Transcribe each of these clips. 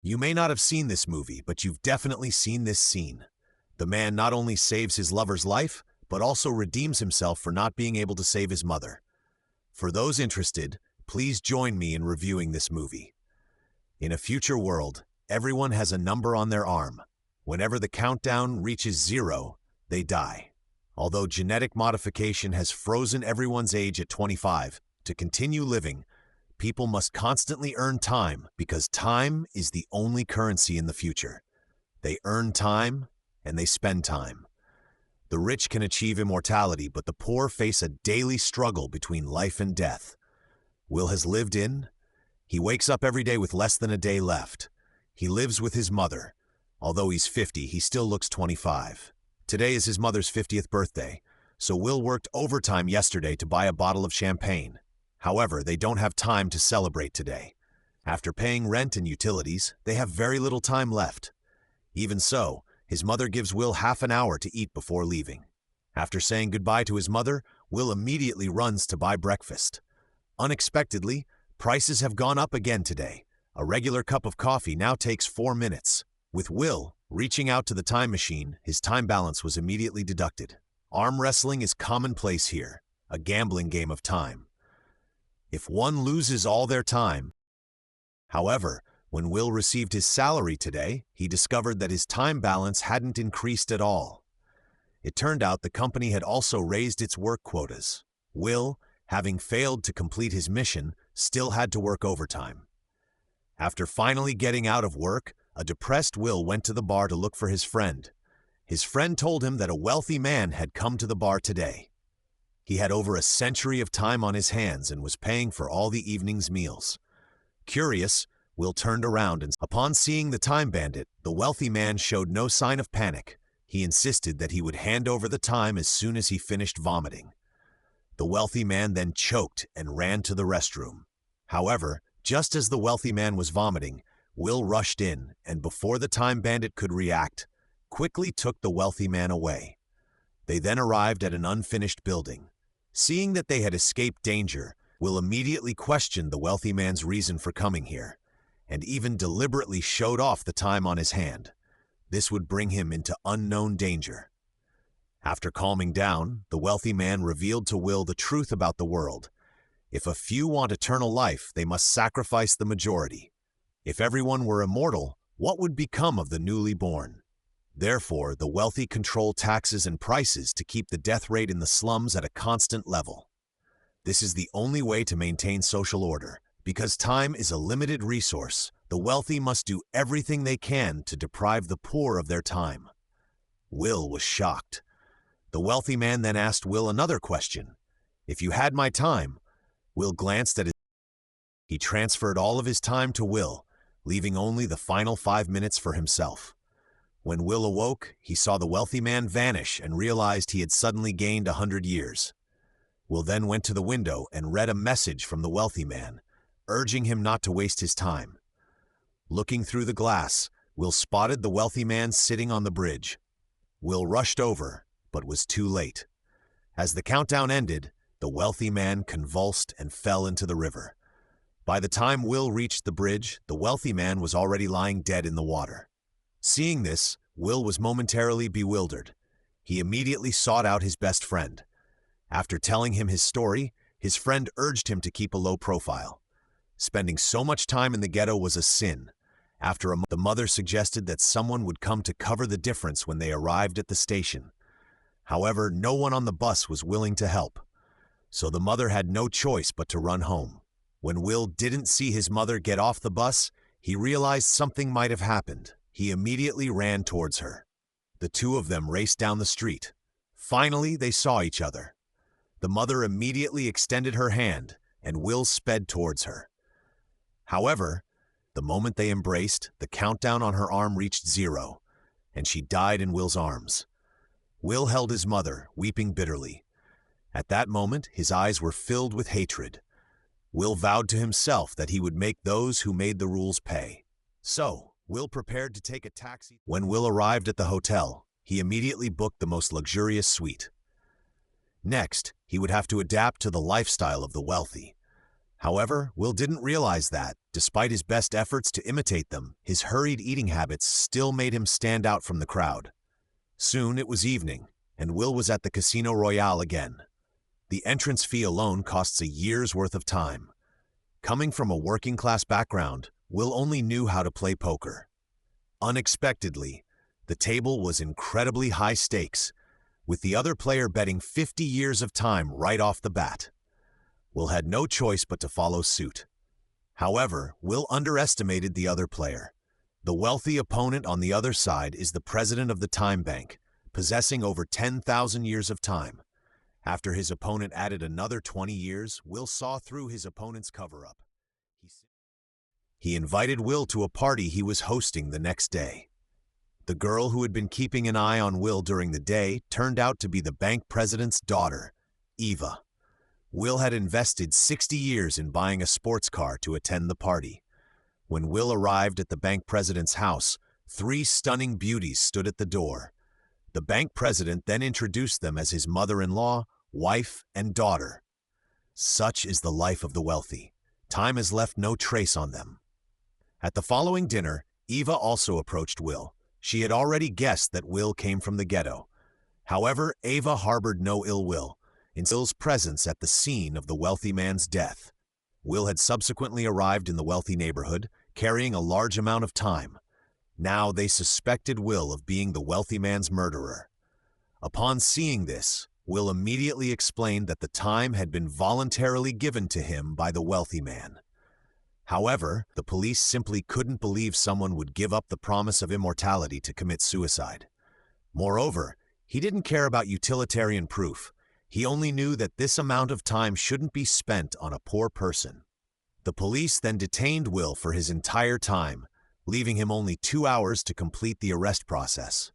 You may not have seen this movie, but you've definitely seen this scene. The man not only saves his lover's life, but also redeems himself for not being able to save his mother. For those interested, please join me in reviewing this movie. In a future world, everyone has a number on their arm. Whenever the countdown reaches 0, they die. Although genetic modification has frozen everyone's age at 25, to continue living, people must constantly earn time because time is the only currency in the future. They earn time and they spend time. The rich can achieve immortality, but the poor face a daily struggle between life and death. Will has lived in. He wakes up every day with less than a day left. He lives with his mother. Although he's 50, he still looks 25. Today is his mother's 50th birthday, so Will worked overtime yesterday to buy a bottle of champagne. However, they don't have time to celebrate today. After paying rent and utilities, they have very little time left. Even so, his mother gives Will half an hour to eat before leaving. After saying goodbye to his mother, Will immediately runs to buy breakfast. Unexpectedly, prices have gone up again today. A regular cup of coffee now takes 4 minutes. With Will reaching out to the time machine, his time balance was immediately deducted. Arm wrestling is commonplace here, a gambling game of time. If one loses all their time. However, when Will received his salary today, he discovered that his time balance hadn't increased at all. It turned out the company had also raised its work quotas. Will, having failed to complete his mission, still had to work overtime. After finally getting out of work, a depressed Will went to the bar to look for his friend. His friend told him that a wealthy man had come to the bar today. He had over a century of time on his hands and was paying for all the evening's meals. Curious, Will turned around and, upon seeing the time bandit, the wealthy man showed no sign of panic. He insisted that he would hand over the time as soon as he finished vomiting. The wealthy man then choked and ran to the restroom. However, just as the wealthy man was vomiting, Will rushed in and, before the time bandit could react, quickly took the wealthy man away. They then arrived at an unfinished building. Seeing that they had escaped danger, Will immediately questioned the wealthy man's reason for coming here, and even deliberately showed off the time on his hand. This would bring him into unknown danger. After calming down, the wealthy man revealed to Will the truth about the world. If a few want eternal life, they must sacrifice the majority. If everyone were immortal, what would become of the newly born? Therefore, the wealthy control taxes and prices to keep the death rate in the slums at a constant level. This is the only way to maintain social order. Because time is a limited resource, the wealthy must do everything they can to deprive the poor of their time. Will was shocked. The wealthy man then asked Will another question. If you had my time, Will glanced at his. He transferred all of his time to Will, leaving only the final 5 minutes for himself. When Will awoke, he saw the wealthy man vanish and realized he had suddenly gained 100 years. Will then went to the window and read a message from the wealthy man, urging him not to waste his time. Looking through the glass, Will spotted the wealthy man sitting on the bridge. Will rushed over, but was too late. As the countdown ended, the wealthy man convulsed and fell into the river. By the time Will reached the bridge, the wealthy man was already lying dead in the water. Seeing this, Will was momentarily bewildered. He immediately sought out his best friend. After telling him his story, his friend urged him to keep a low profile. Spending so much time in the ghetto was a sin. After the mother suggested that someone would come to cover the difference when they arrived at the station. However, no one on the bus was willing to help, so the mother had no choice but to run home. When Will didn't see his mother get off the bus, he realized something might have happened. He immediately ran towards her. The two of them raced down the street. Finally, they saw each other. The mother immediately extended her hand, and Will sped towards her. However, the moment they embraced, the countdown on her arm reached 0, and she died in Will's arms. Will held his mother, weeping bitterly. At that moment, his eyes were filled with hatred. Will vowed to himself that he would make those who made the rules pay. So, Will prepared to take a taxi. When Will arrived at the hotel, he immediately booked the most luxurious suite. Next, he would have to adapt to the lifestyle of the wealthy. However, Will didn't realize that, despite his best efforts to imitate them, his hurried eating habits still made him stand out from the crowd. Soon it was evening, and Will was at the Casino Royale again. The entrance fee alone costs a year's worth of time. Coming from a working-class background, Will only knew how to play poker. Unexpectedly, the table was incredibly high stakes, with the other player betting 50 years of time right off the bat. Will had no choice but to follow suit. However, Will underestimated the other player. The wealthy opponent on the other side is the president of the time bank, possessing over 10,000 years of time. After his opponent added another 20 years, Will saw through his opponent's cover-up. He invited Will to a party he was hosting the next day. The girl who had been keeping an eye on Will during the day turned out to be the bank president's daughter, Eva. Will had invested 60 years in buying a sports car to attend the party. When Will arrived at the bank president's house, 3 stunning beauties stood at the door. The bank president then introduced them as his mother-in-law, wife, and daughter. Such is the life of the wealthy. Time has left no trace on them. At the following dinner, Eva also approached Will. She had already guessed that Will came from the ghetto. However, Eva harbored no ill will in Will's presence at the scene of the wealthy man's death. Will had subsequently arrived in the wealthy neighborhood, carrying a large amount of time. Now they suspected Will of being the wealthy man's murderer. Upon seeing this, Will immediately explained that the time had been voluntarily given to him by the wealthy man. However, the police simply couldn't believe someone would give up the promise of immortality to commit suicide. Moreover, he didn't care about utilitarian proof. He only knew that this amount of time shouldn't be spent on a poor person. The police then detained Will for his entire time, leaving him only 2 hours to complete the arrest process.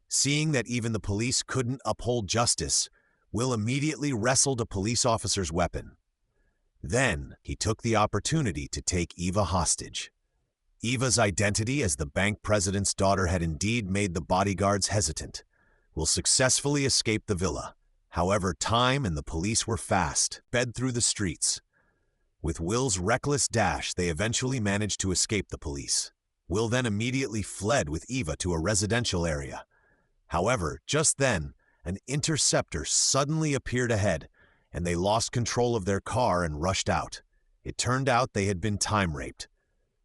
Seeing that even the police couldn't uphold justice, Will immediately wrestled a police officer's weapon. Then, he took the opportunity to take Eva hostage. Eva's identity as the bank president's daughter had indeed made the bodyguards hesitant. Will successfully escape the villa. However, time and the police were fast, sped through the streets. With Will's reckless dash, they eventually managed to escape the police. Will then immediately fled with Eva to a residential area. However, just then, an interceptor suddenly appeared ahead, and they lost control of their car and rushed out. It turned out they had been time-raped.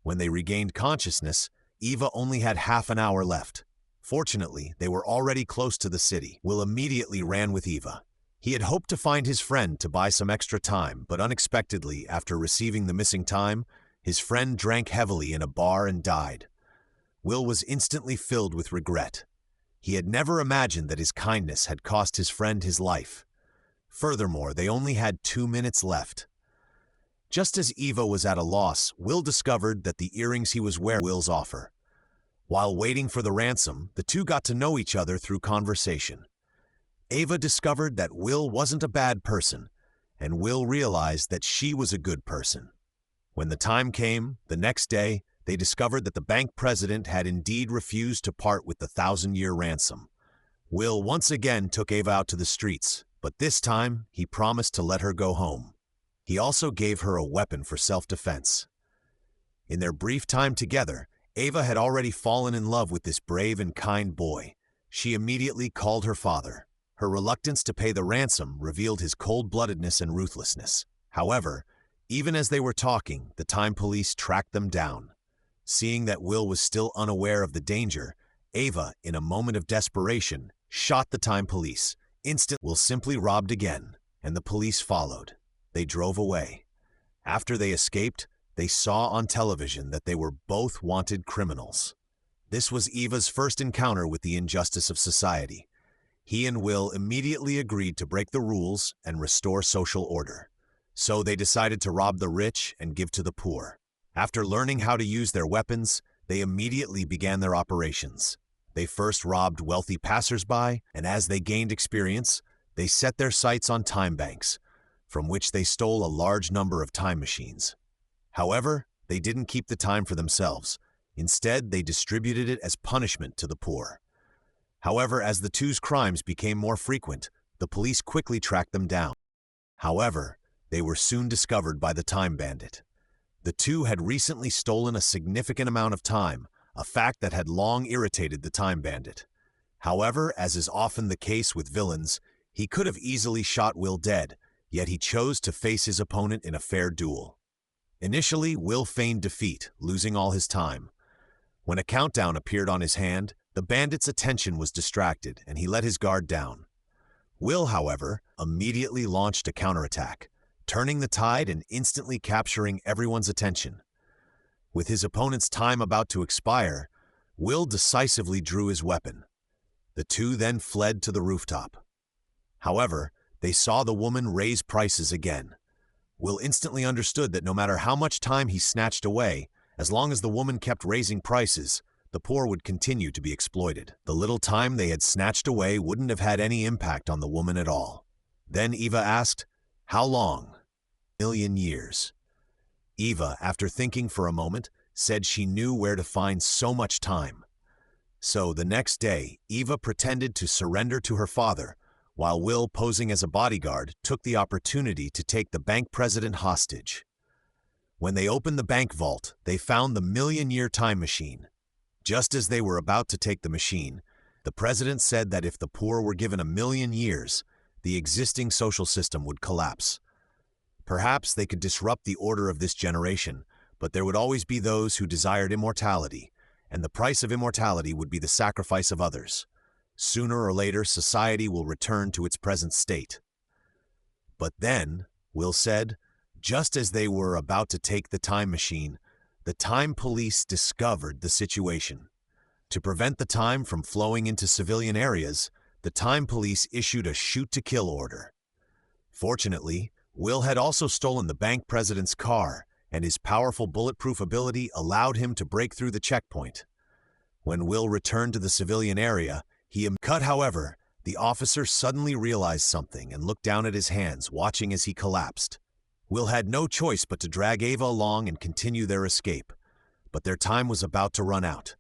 When they regained consciousness, Eva only had half an hour left. Fortunately, they were already close to the city. Will immediately ran with Eva. He had hoped to find his friend to buy some extra time, but unexpectedly, after receiving the missing time, his friend drank heavily in a bar and died. Will was instantly filled with regret. He had never imagined that his kindness had cost his friend his life. Furthermore, they only had 2 minutes left. Just as Eva was at a loss, Will discovered that the earrings he was wearing Will's offer. While waiting for the ransom, the two got to know each other through conversation. Eva discovered that Will wasn't a bad person, and Will realized that she was a good person. When the time came, the next day, they discovered that the bank president had indeed refused to part with the 1,000-year ransom. Will once again took Eva out to the streets, but this time he promised to let her go home. He also gave her a weapon for self-defense. In their brief time together, Eva had already fallen in love with this brave and kind boy. She immediately called her father. Her reluctance to pay the ransom revealed his cold-bloodedness and ruthlessness. However, even as they were talking, the time police tracked them down. Seeing that Will was still unaware of the danger, Eva, in a moment of desperation, shot the time police. Instantly, Will simply robbed again, and the police followed. They drove away. After they escaped, they saw on television that they were both wanted criminals. This was Eva's first encounter with the injustice of society. He and Will immediately agreed to break the rules and restore social order. So they decided to rob the rich and give to the poor. After learning how to use their weapons, they immediately began their operations. They first robbed wealthy passers-by, and as they gained experience, they set their sights on time banks, from which they stole a large number of time machines. However, they didn't keep the time for themselves. Instead, they distributed it as punishment to the poor. However, as the two's crimes became more frequent, the police quickly tracked them down. However, They were soon discovered by the time bandit. The two had recently stolen a significant amount of time, a fact that had long irritated the time bandit. However, as is often the case with villains, he could have easily shot Will dead, yet he chose to face his opponent in a fair duel. Initially, Will feigned defeat, losing all his time. When a countdown appeared on his hand, the bandit's attention was distracted, and he let his guard down. Will, however, immediately launched a counterattack, turning the tide and instantly capturing everyone's attention. With his opponent's time about to expire, Will decisively drew his weapon. The two then fled to the rooftop. However, they saw the woman raise prices again. Will instantly understood that no matter how much time he snatched away, as long as the woman kept raising prices, the poor would continue to be exploited. The little time they had snatched away wouldn't have had any impact on the woman at all. Then Eva asked, "How long?" "1,000,000 years. Eva, after thinking for a moment, said she knew where to find so much time. So the next day, Eva pretended to surrender to her father, while Will, posing as a bodyguard, took the opportunity to take the bank president hostage. When they opened the bank vault, they found the 1,000,000-year time machine. Just as they were about to take the machine, the president said that if the poor were given 1,000,000 years, the existing social system would collapse. Perhaps they could disrupt the order of this generation, but there would always be those who desired immortality, and the price of immortality would be the sacrifice of others. Sooner or later, society will return to its present state. But then, Will said, just as they were about to take the time machine, the time police discovered the situation. To prevent the time from flowing into civilian areas, the time police issued a shoot-to-kill order. Fortunately, Will had also stolen the bank president's car, and his powerful bulletproof ability allowed him to break through the checkpoint. When Will returned to the civilian area, however, the officer suddenly realized something and looked down at his hands, watching as he collapsed. Will had no choice but to drag Ava along and continue their escape, but their time was about to run out.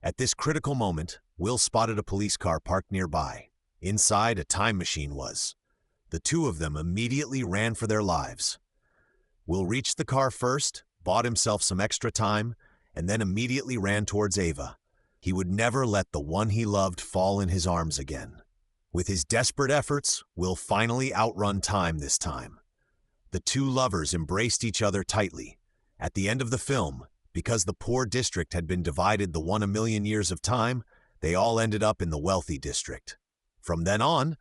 At this critical moment, Will spotted a police car parked nearby. Inside, a time machine was. The two of them immediately ran for their lives. Will reached the car first, bought himself some extra time, and then immediately ran towards Ava. He would never let the one he loved fall in his arms again. With his desperate efforts, Will finally outrun time this time. The two lovers embraced each other tightly. At the end of the film, because the poor district had been divided the 1,000,000 years of time, they all ended up in the wealthy district. From then on,